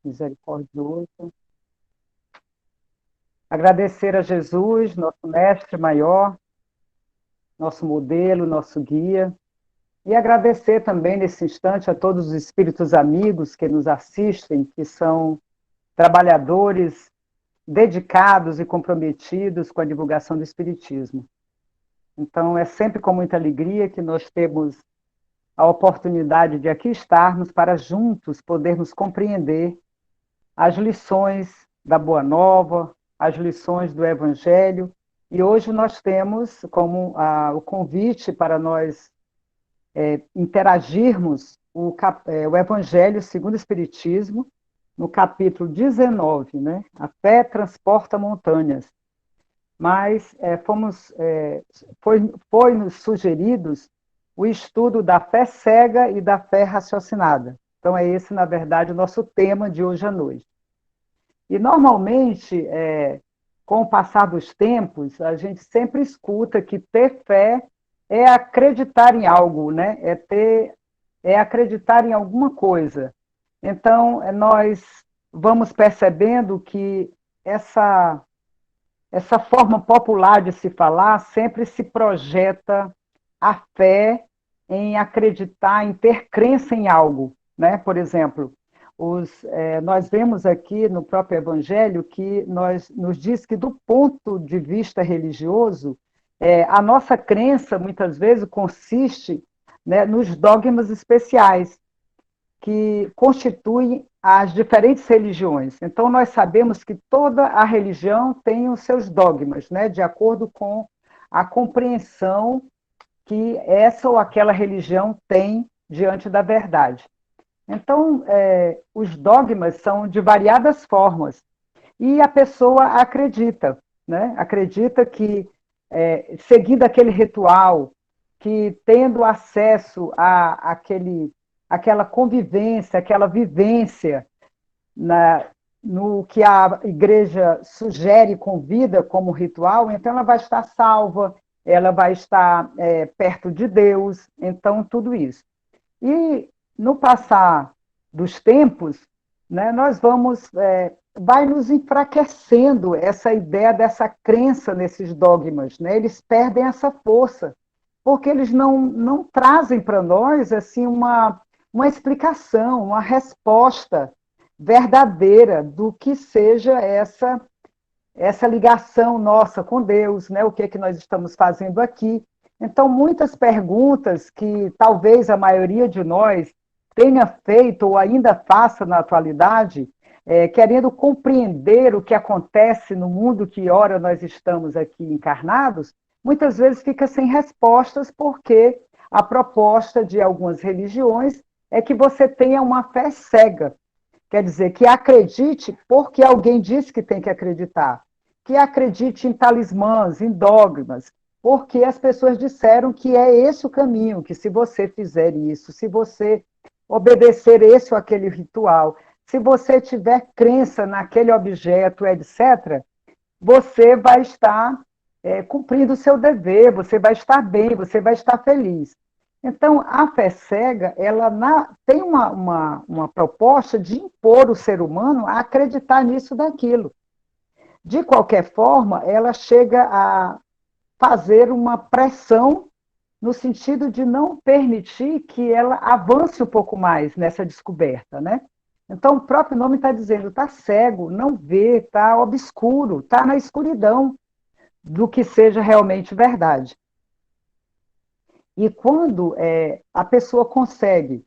misericordioso. Agradecer a Jesus, nosso mestre maior, nosso modelo, nosso guia, e agradecer também nesse instante a todos os espíritos amigos que nos assistem, que são trabalhadores dedicados e comprometidos com a divulgação do Espiritismo. Então, é sempre com muita alegria que nós temos a oportunidade de aqui estarmos para juntos podermos compreender as lições da Boa Nova, as lições do Evangelho, e hoje nós temos como o convite para nós interagirmos o Evangelho segundo o Espiritismo, no capítulo 19, né? A fé transporta montanhas. Mas foi-nos sugeridos o estudo da fé cega e da fé raciocinada. Então é esse, na verdade, o nosso tema de hoje à noite. E, normalmente, com o passar dos tempos, a gente sempre escuta que ter fé é acreditar em algo, né? É acreditar em alguma coisa. Então, nós vamos percebendo que essa forma popular de se falar sempre se projeta a fé em acreditar, em ter crença em algo, né? Por exemplo, nós vemos aqui no próprio Evangelho que nos diz que, do ponto de vista religioso, a nossa crença, muitas vezes, consiste, né, nos dogmas especiais, que constituem as diferentes religiões. Então, nós sabemos que toda a religião tem os seus dogmas, né, de acordo com a compreensão que essa ou aquela religião tem diante da verdade. Então, os dogmas são de variadas formas, e a pessoa acredita, né? Acredita que, seguindo aquele ritual, que tendo acesso àquela convivência, aquela vivência no que a igreja sugere e convida como ritual, então ela vai estar salva, ela vai estar perto de Deus, então tudo isso. E no passar dos tempos, né, vai nos enfraquecendo essa ideia dessa crença nesses dogmas, né? Eles perdem essa força, porque eles não trazem para nós assim uma explicação, uma resposta verdadeira do que seja essa ligação nossa com Deus, né? O que é que nós estamos fazendo aqui. Então, muitas perguntas que talvez a maioria de nós tenha feito ou ainda faça na atualidade, querendo compreender o que acontece no mundo que ora nós estamos aqui encarnados, muitas vezes fica sem respostas, porque a proposta de algumas religiões é que você tenha uma fé cega. Quer dizer, que acredite porque alguém disse que tem que acreditar. Que acredite em talismãs, em dogmas, porque as pessoas disseram que é esse o caminho, que se você fizer isso, se você obedecer esse ou aquele ritual, se você tiver crença naquele objeto, etc., você vai estar cumprindo o seu dever, você vai estar bem, você vai estar feliz. Então, a fé cega, ela tem uma proposta de impor o ser humano a acreditar nisso, daquilo. De qualquer forma, ela chega a fazer uma pressão no sentido de não permitir que ela avance um pouco mais nessa descoberta, né? Então, o próprio nome está dizendo, está cego, não vê, está obscuro, está na escuridão do que seja realmente verdade. E quando a pessoa consegue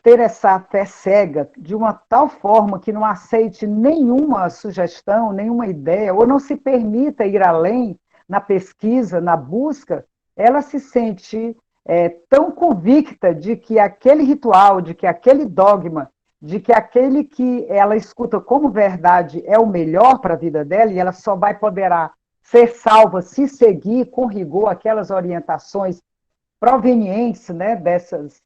ter essa fé cega de uma tal forma que não aceite nenhuma sugestão, nenhuma ideia, ou não se permita ir além na pesquisa, na busca, ela se sente tão convicta de que aquele ritual, de que aquele dogma, de que aquele que ela escuta como verdade é o melhor para a vida dela, e ela só poderá ser salva se seguir com rigor aquelas orientações provenientes, né,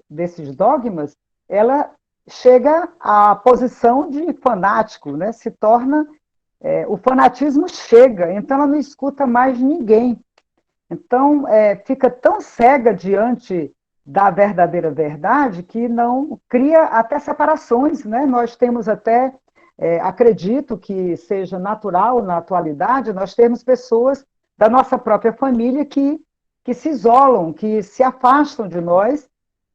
desses dogmas, ela chega à posição de fanático, né, se torna, o fanatismo chega, então ela não escuta mais ninguém. Então, fica tão cega diante da verdadeira verdade que não cria até separações, né? Nós temos até, acredito que seja natural na atualidade, nós temos pessoas da nossa própria família que se isolam, que se afastam de nós,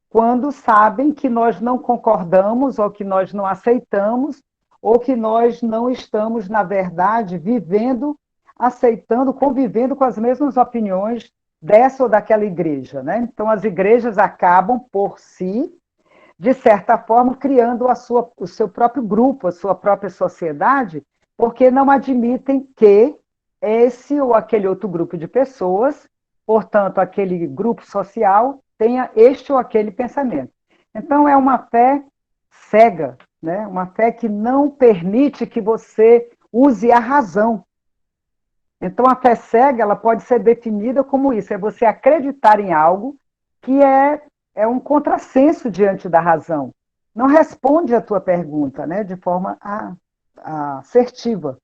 quando sabem que nós não concordamos, ou que nós não aceitamos, ou que nós não estamos, na verdade, vivendo, aceitando, convivendo com as mesmas opiniões dessa ou daquela igreja, né? Então, as igrejas acabam, por si, de certa forma, criando o seu próprio grupo, a sua própria sociedade, porque não admitem que esse ou aquele outro grupo de pessoas, portanto, aquele grupo social, tenha este ou aquele pensamento. Então, é uma fé cega, né? Uma fé que não permite que você use a razão. Então, a fé cega, ela pode ser definida como isso, é você acreditar em algo que é um contrassenso diante da razão. Não responde a tua pergunta, né, de forma assertiva.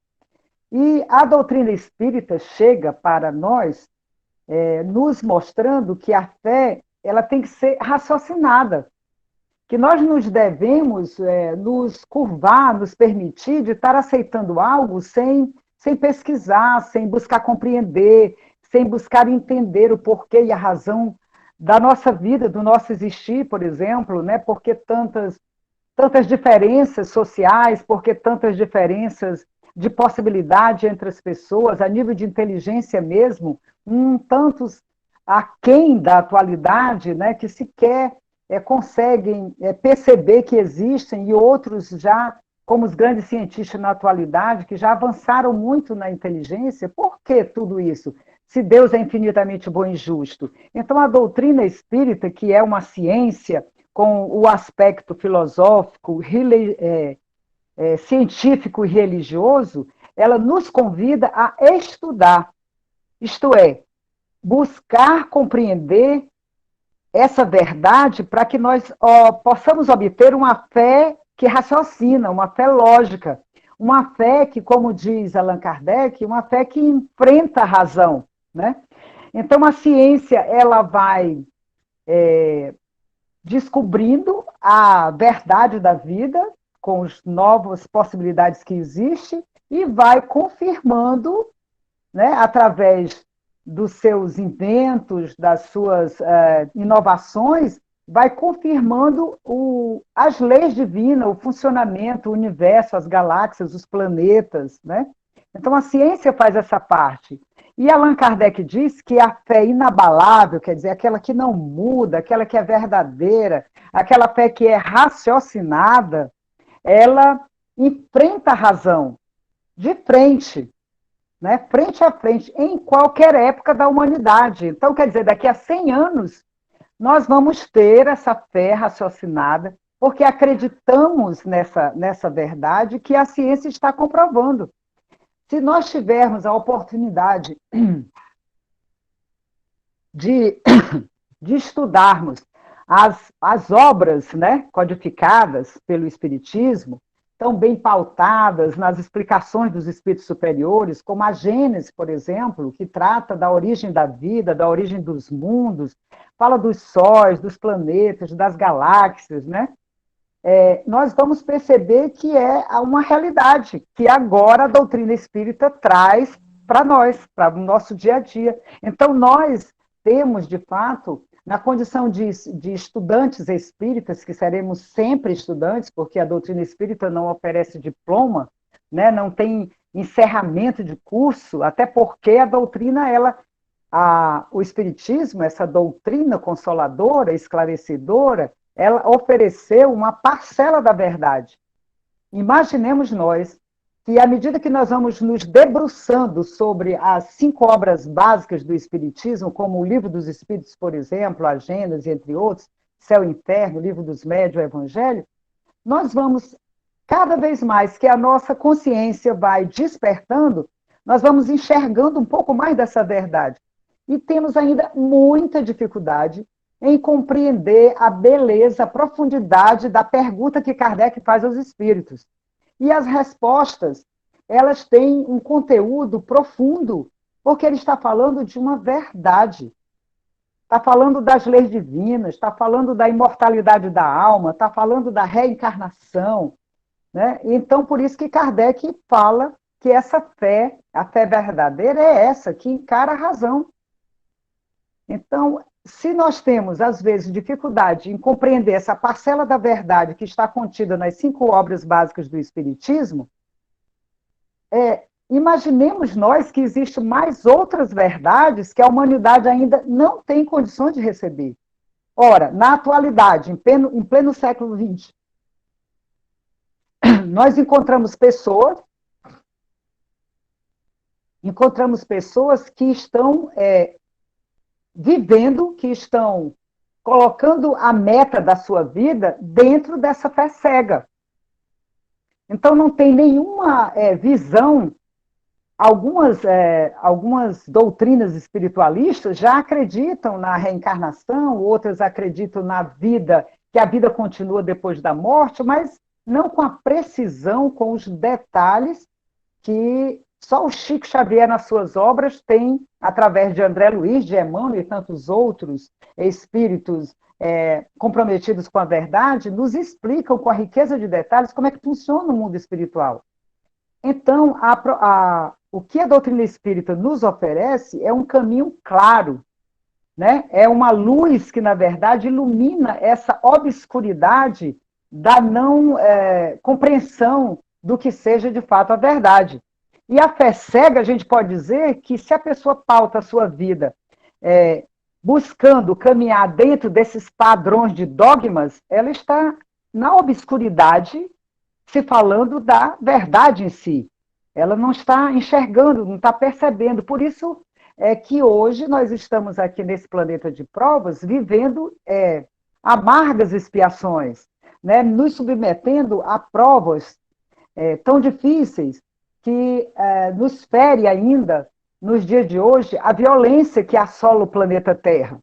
E a doutrina espírita chega para nós nos mostrando que a fé ela tem que ser raciocinada, que nós nos devemos nos curvar, nos permitir de estar aceitando algo sem pesquisar, sem buscar compreender, sem buscar entender o porquê e a razão da nossa vida, do nosso existir, por exemplo, né? Por que tantas diferenças sociais, por que tantas diferenças de possibilidade entre as pessoas, a nível de inteligência mesmo, tantos aquém da atualidade, né, que sequer conseguem perceber que existem, e outros já, como os grandes cientistas na atualidade, que já avançaram muito na inteligência. Por que tudo isso? Se Deus é infinitamente bom e justo. Então, a doutrina espírita, que é uma ciência com o aspecto filosófico, científico e religioso, ela nos convida a estudar, isto é, buscar compreender essa verdade para que nós possamos obter uma fé que raciocina, uma fé lógica, uma fé que, como diz Allan Kardec, uma fé que enfrenta a razão, né? Então, a ciência, ela vai descobrindo a verdade da vida, com as novas possibilidades que existem, e vai confirmando, né, através dos seus inventos, das suas inovações, vai confirmando as leis divinas, o funcionamento, o universo, as galáxias, os planetas, né? Então, a ciência faz essa parte. E Allan Kardec diz que a fé inabalável, quer dizer, aquela que não muda, aquela que é verdadeira, aquela fé que é raciocinada, ela enfrenta a razão de frente, né? Frente a frente, em qualquer época da humanidade. Então, quer dizer, daqui a 100 anos, nós vamos ter essa fé raciocinada, porque acreditamos nessa verdade que a ciência está comprovando. Se nós tivermos a oportunidade de estudarmos as obras, né, codificadas pelo Espiritismo, tão bem pautadas nas explicações dos espíritos superiores, como a Gênese, por exemplo, que trata da origem da vida, da origem dos mundos, fala dos sóis, dos planetas, das galáxias, né? Nós vamos perceber que é uma realidade que agora a doutrina espírita traz para nós, para o nosso dia a dia. Então, nós temos, de fato, na condição de estudantes espíritas, que seremos sempre estudantes, porque a doutrina espírita não oferece diploma, né, não tem encerramento de curso, até porque a doutrina, o espiritismo, essa doutrina consoladora, esclarecedora, ela ofereceu uma parcela da verdade. Imaginemos nós que, à medida que nós vamos nos debruçando sobre as 5 obras básicas do Espiritismo, como o Livro dos Espíritos, por exemplo, a Gênesis, entre outros, Céu e Inferno, o Livro dos Médiuns, o Evangelho, nós vamos, cada vez mais que a nossa consciência vai despertando, nós vamos enxergando um pouco mais dessa verdade. E temos ainda muita dificuldade em compreender a beleza, a profundidade da pergunta que Kardec faz aos espíritos. E as respostas, elas têm um conteúdo profundo, porque ele está falando de uma verdade. está falando das leis divinas, está falando da imortalidade da alma, está falando da reencarnação, né? Então, por isso que Kardec fala que essa fé, a fé verdadeira é essa, que encara a razão. Então, se nós temos, às vezes, dificuldade em compreender essa parcela da verdade que está contida nas 5 obras básicas do Espiritismo, imaginemos nós que existem mais outras verdades que a humanidade ainda não tem condições de receber. Ora, na atualidade, em pleno século XX, nós encontramos pessoas que estão vivendo, que estão colocando a meta da sua vida dentro dessa fé cega. Então, não tem nenhuma visão. Algumas doutrinas espiritualistas já acreditam na reencarnação, outras acreditam na vida, que a vida continua depois da morte, mas não com a precisão, com os detalhes que só o Chico Xavier, nas suas obras, tem, através de André Luiz, de Emmanuel e tantos outros espíritos comprometidos com a verdade, nos explicam com a riqueza de detalhes como é que funciona o mundo espiritual. Então, o que a doutrina espírita nos oferece é um caminho claro, né? É uma luz que, na verdade, ilumina essa obscuridade da não compreensão do que seja de fato a verdade. E a fé cega, a gente pode dizer que se a pessoa pauta a sua vida buscando caminhar dentro desses padrões de dogmas, ela está na obscuridade, se falando da verdade em si. Ela não está enxergando, não está percebendo. Por isso é que hoje nós estamos aqui nesse planeta de provas, vivendo amargas expiações, né? Nos submetendo a provas tão difíceis que nos fere ainda, nos dias de hoje, a violência que assola o planeta Terra.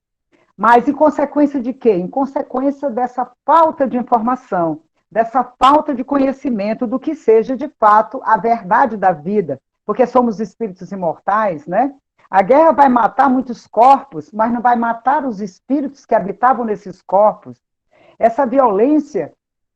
Mas em consequência de quê? Em consequência dessa falta de informação, dessa falta de conhecimento do que seja, de fato, a verdade da vida, porque somos espíritos imortais, né? A guerra vai matar muitos corpos, mas não vai matar os espíritos que habitavam nesses corpos. Essa violência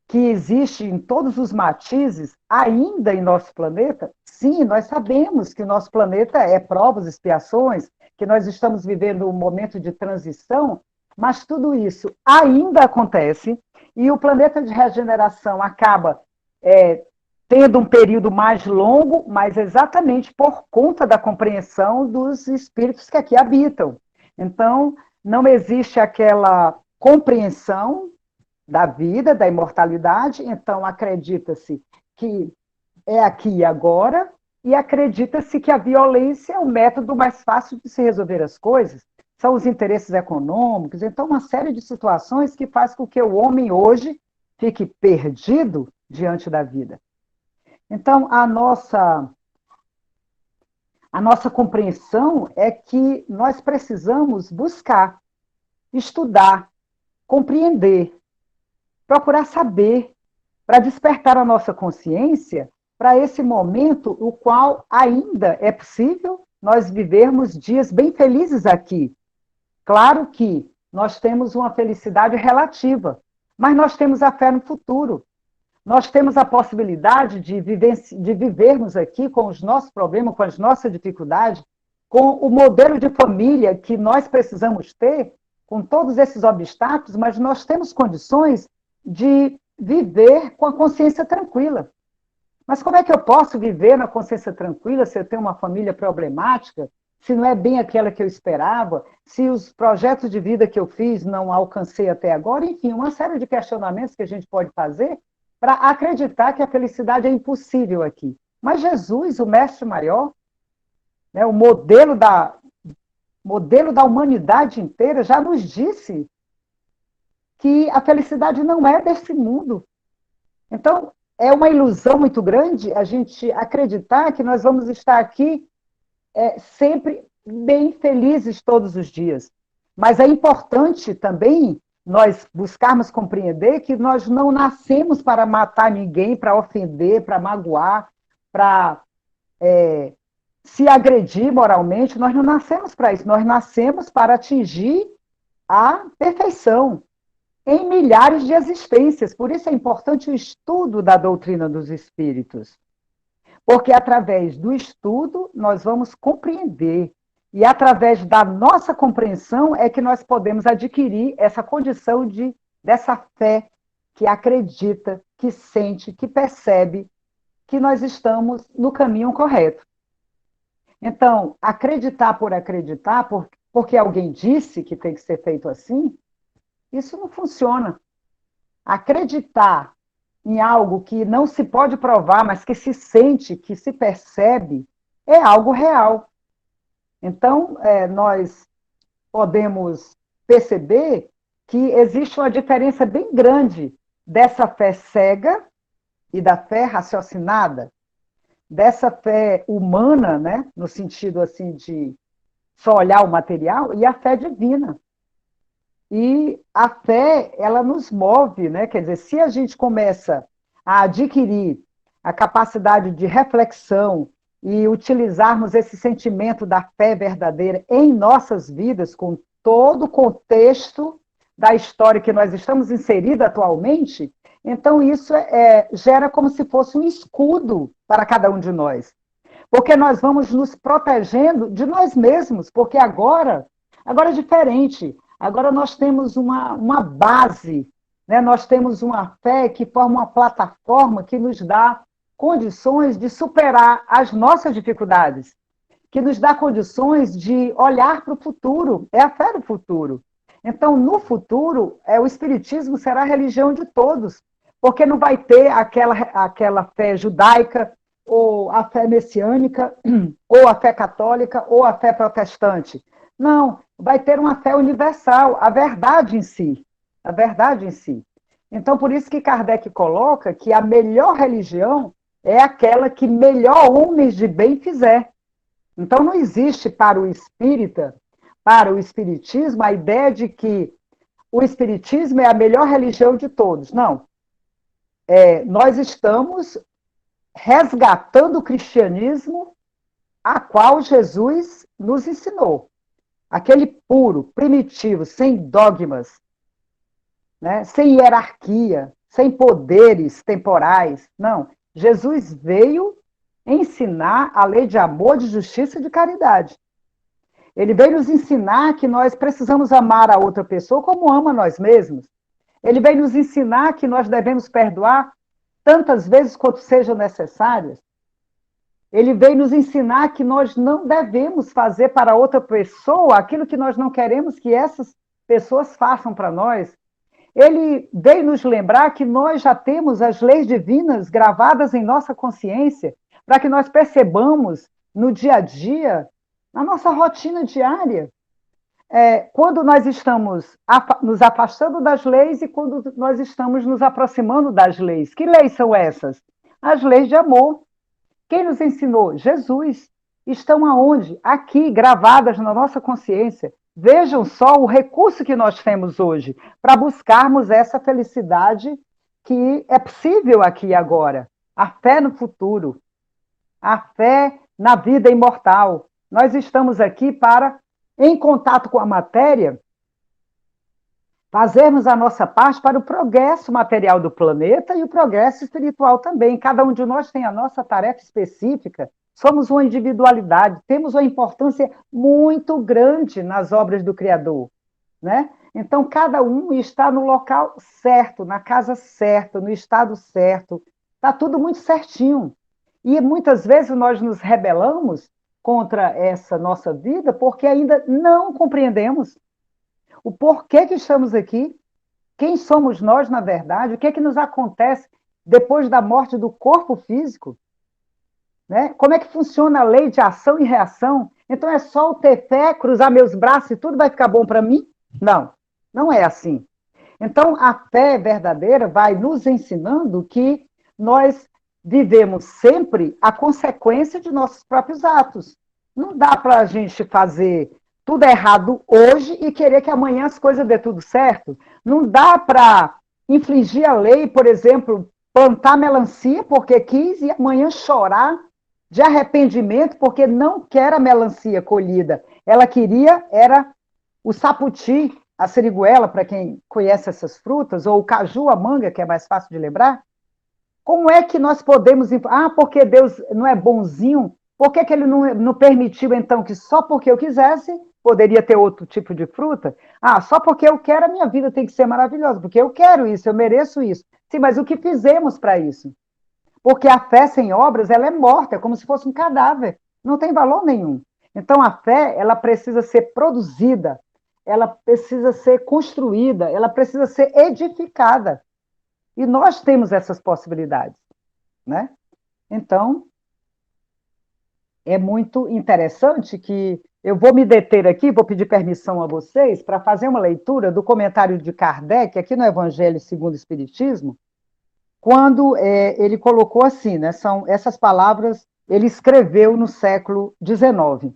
que existe em todos os matizes, ainda em nosso planeta, sim, nós sabemos que o nosso planeta é provas, expiações, que nós estamos vivendo um momento de transição, mas tudo isso ainda acontece, e o planeta de regeneração acaba tendo um período mais longo, mas exatamente por conta da compreensão dos espíritos que aqui habitam. Então, não existe aquela compreensão da vida, da imortalidade, então acredita-se que é aqui e agora, e acredita-se que a violência é o método mais fácil de se resolver as coisas, são os interesses econômicos, então uma série de situações que faz com que o homem hoje fique perdido diante da vida. Então, a nossa compreensão é que nós precisamos buscar, estudar, compreender, procurar saber, para despertar a nossa consciência para esse momento, o qual ainda é possível nós vivermos dias bem felizes aqui. Claro que nós temos uma felicidade relativa, mas nós temos a fé no futuro. Nós temos a possibilidade de vivermos aqui com os nossos problemas, com as nossas dificuldades, com o modelo de família que nós precisamos ter, com todos esses obstáculos, mas nós temos condições de viver com a consciência tranquila. Mas como é que eu posso viver na consciência tranquila se eu tenho uma família problemática, se não é bem aquela que eu esperava, se os projetos de vida que eu fiz não alcancei até agora? Enfim, uma série de questionamentos que a gente pode fazer para acreditar que a felicidade é impossível aqui. Mas Jesus, o mestre maior, né, o modelo da humanidade inteira, já nos disse que a felicidade não é desse mundo. Então, é uma ilusão muito grande a gente acreditar que nós vamos estar aqui sempre bem felizes todos os dias. Mas é importante também nós buscarmos compreender que nós não nascemos para matar ninguém, para ofender, para magoar, para se agredir moralmente. Nós não nascemos para isso. Nós nascemos para atingir à perfeição, em milhares de existências. Por isso é importante o estudo da doutrina dos espíritos. Porque através do estudo nós vamos compreender. E através da nossa compreensão é que nós podemos adquirir essa condição dessa fé que acredita, que sente, que percebe que nós estamos no caminho correto. Então, acreditar por acreditar, porque alguém disse que tem que ser feito assim, isso não funciona. Acreditar em algo que não se pode provar, mas que se sente, que se percebe, é algo real. Então, nós podemos perceber que existe uma diferença bem grande dessa fé cega e da fé raciocinada, dessa fé humana, né, no sentido assim de só olhar o material, e a fé divina. E a fé, ela nos move, né? Quer dizer, se a gente começa a adquirir a capacidade de reflexão e utilizarmos esse sentimento da fé verdadeira em nossas vidas, com todo o contexto da história que nós estamos inseridos atualmente, então isso gera como se fosse um escudo para cada um de nós. Porque nós vamos nos protegendo de nós mesmos, porque agora é diferente. Agora nós temos uma base, né? Nós temos uma fé que forma uma plataforma que nos dá condições de superar as nossas dificuldades, que nos dá condições de olhar para o futuro, é a fé do futuro. Então, no futuro, o Espiritismo será a religião de todos, porque não vai ter aquela fé judaica, ou a fé messiânica, ou a fé católica, ou a fé protestante. Não, vai ter uma fé universal, a verdade em si. A verdade em si. Então, por isso que Kardec coloca que a melhor religião é aquela que melhor homens de bem fizer. Então, não existe para o espírita, para o espiritismo, a ideia de que o espiritismo é a melhor religião de todos. Não. Nós estamos resgatando o cristianismo a qual Jesus nos ensinou. Aquele puro, primitivo, sem dogmas, né? Sem hierarquia, sem poderes temporais. Não. Jesus veio ensinar a lei de amor, de justiça e de caridade. Ele veio nos ensinar que nós precisamos amar a outra pessoa como ama nós mesmos. Ele veio nos ensinar que nós devemos perdoar tantas vezes quanto sejam necessárias. Ele veio nos ensinar que nós não devemos fazer para outra pessoa aquilo que nós não queremos que essas pessoas façam para nós. Ele veio nos lembrar que nós já temos as leis divinas gravadas em nossa consciência, para que nós percebamos no dia a dia, na nossa rotina diária, quando nós estamos nos afastando das leis e quando nós estamos nos aproximando das leis. Que leis são essas? As leis de amor. Quem nos ensinou? Jesus. Estão aonde? Aqui, gravadas na nossa consciência. Vejam só o recurso que nós temos hoje para buscarmos essa felicidade que é possível aqui e agora. A fé no futuro, a fé na vida imortal. Nós estamos aqui para, em contato com a matéria, fazermos a nossa parte para o progresso material do planeta e o progresso espiritual também. Cada um de nós tem a nossa tarefa específica. Somos uma individualidade, temos uma importância muito grande nas obras do Criador, né? Então, cada um está no local certo, na casa certa, no estado certo. Está tudo muito certinho. E muitas vezes nós nos rebelamos contra essa nossa vida porque ainda não compreendemos o porquê que estamos aqui, quem somos nós, na verdade, o que é que nos acontece depois da morte do corpo físico, né? Como é que funciona a lei de ação e reação? Então é só eu ter fé, cruzar meus braços e tudo vai ficar bom para mim? Não, não é assim. Então a fé verdadeira vai nos ensinando que nós vivemos sempre a consequência de nossos próprios atos. Não dá para a gente fazer tudo errado hoje e querer que amanhã as coisas dê tudo certo. Não dá para infringir a lei, por exemplo, plantar melancia porque quis e amanhã chorar de arrependimento porque não quer a melancia colhida. Ela queria, era o saputi, a siriguela, para quem conhece essas frutas, ou o caju, a manga, que é mais fácil de lembrar, como é que nós podemos... porque Deus não é bonzinho, por que ele não permitiu, então, que só porque eu quisesse, poderia ter outro tipo de fruta? Só porque eu quero, a minha vida tem que ser maravilhosa, porque eu quero isso, eu mereço isso. Sim, mas o que fizemos para isso? Porque a fé sem obras, ela é morta, é como se fosse um cadáver, não tem valor nenhum. Então, a fé, ela precisa ser produzida, ela precisa ser construída, ela precisa ser edificada. E nós temos essas possibilidades, né? Então, é muito interessante que eu vou me deter aqui, vou pedir permissão a vocês para fazer uma leitura do comentário de Kardec, aqui no Evangelho segundo o Espiritismo, quando ele colocou assim, né? São essas palavras, ele escreveu no século XIX.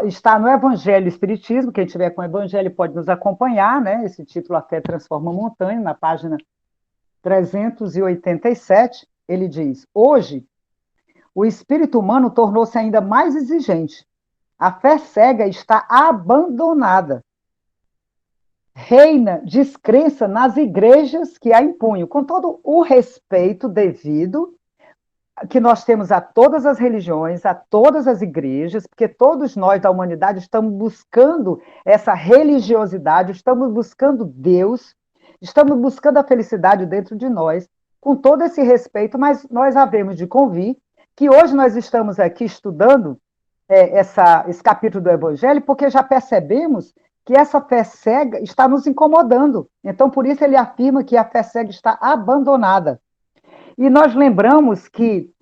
Está no Evangelho Espiritismo, quem tiver com o Evangelho pode nos acompanhar, né? Esse título, A Fé Transforma a Montanha, na página 387, ele diz: hoje, o espírito humano tornou-se ainda mais exigente. A fé cega está abandonada. Reina descrença nas igrejas que a impunham, com todo o respeito devido que nós temos a todas as religiões, a todas as igrejas, porque todos nós da humanidade estamos buscando essa religiosidade, estamos buscando Deus, estamos buscando a felicidade dentro de nós, com todo esse respeito, mas havemos de convir que hoje nós estamos aqui estudando esse capítulo do Evangelho, porque já percebemos que essa fé cega está nos incomodando. Então, por isso ele afirma que a fé cega está abandonada. E nós lembramos que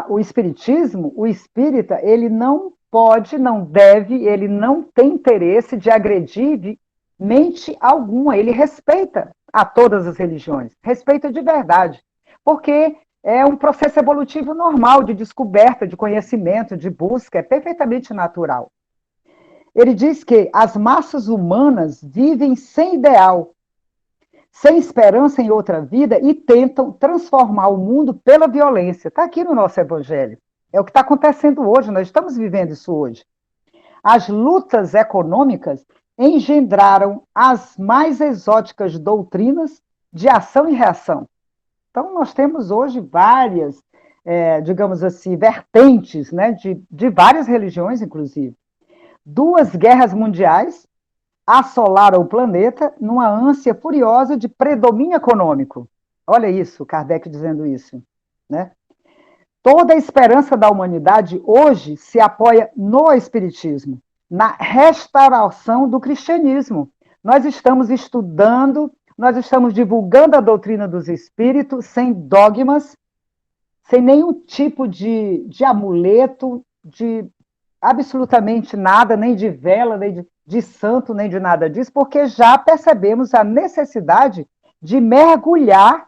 o Espiritismo, o espírita, ele não pode, não deve, ele não tem interesse de agredir mente alguma, ele respeita a todas as religiões, respeita de verdade, porque é um processo evolutivo normal de descoberta, de conhecimento, de busca, é perfeitamente natural. Ele diz que as massas humanas vivem sem ideal, sem esperança em outra vida e tentam transformar o mundo pela violência. Está aqui no nosso Evangelho. É o que está acontecendo hoje, nós estamos vivendo isso hoje. As lutas econômicas engendraram as mais exóticas doutrinas de ação e reação. Então, nós temos hoje várias, digamos assim, vertentes, né, de várias religiões, inclusive. 2 guerras mundiais assolaram o planeta numa ânsia furiosa de predomínio econômico. Olha isso, Kardec dizendo isso, né? Toda a esperança da humanidade hoje se apoia no Espiritismo, na restauração do cristianismo. Nós estamos estudando, nós estamos divulgando a doutrina dos espíritos sem dogmas, sem nenhum tipo de amuleto, de absolutamente nada, nem de vela, nem de santo, nem de nada disso, porque já percebemos a necessidade de mergulhar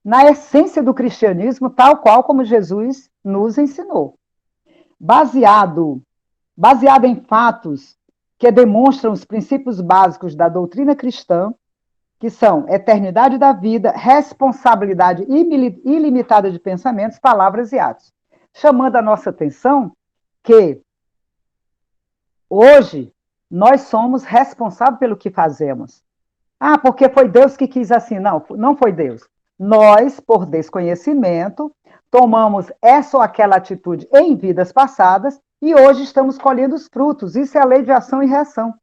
na essência do cristianismo, tal qual como Jesus nos ensinou. Baseado em fatos que demonstram os princípios básicos da doutrina cristã, que são eternidade da vida, responsabilidade ilimitada de pensamentos, palavras e atos. Chamando a nossa atenção que hoje nós somos responsáveis pelo que fazemos. Porque foi Deus que quis assim. Não, não foi Deus. Nós, por desconhecimento, tomamos essa ou aquela atitude em vidas passadas e hoje estamos colhendo os frutos. Isso é a lei de ação e reação.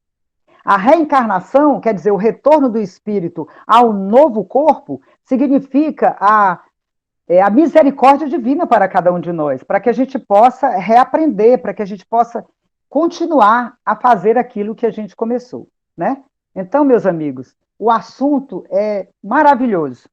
A reencarnação, quer dizer, o retorno do espírito ao novo corpo, significa a misericórdia divina para cada um de nós, para que a gente possa reaprender, para que a gente possa continuar a fazer aquilo que a gente começou, né? Então, meus amigos, o assunto é maravilhoso.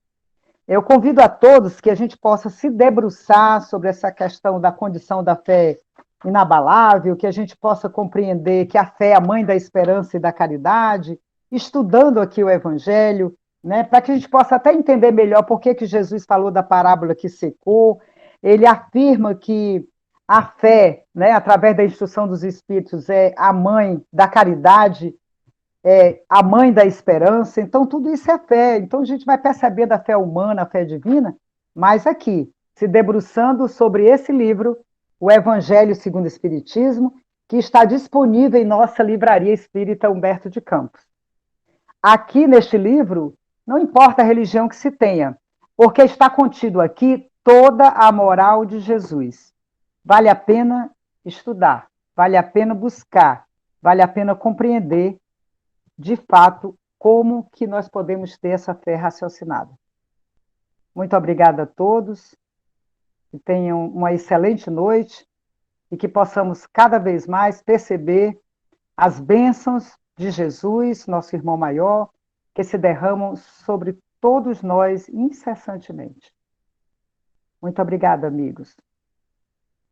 Eu convido a todos que a gente possa se debruçar sobre essa questão da condição da fé inabalável, que a gente possa compreender que a fé é a mãe da esperança e da caridade, estudando aqui o Evangelho, né, para que a gente possa até entender melhor por que Jesus falou da parábola que secou. Ele afirma que a fé, né, através da instrução dos Espíritos, é a mãe da caridade, é a mãe da esperança. Então, tudo isso é fé. Então, a gente vai perceber da fé humana, a fé divina, mas aqui, se debruçando sobre esse livro, o Evangelho segundo o Espiritismo, que está disponível em nossa livraria espírita Humberto de Campos. aqui neste livro, não importa a religião que se tenha, porque está contido aqui toda a moral de Jesus. Vale a pena estudar, vale a pena buscar, vale a pena compreender, de fato, como que nós podemos ter essa fé raciocinada. Muito obrigada a todos, que tenham uma excelente noite e que possamos cada vez mais perceber as bênçãos de Jesus, nosso irmão maior, que se derramam sobre todos nós incessantemente. Muito obrigada, amigos.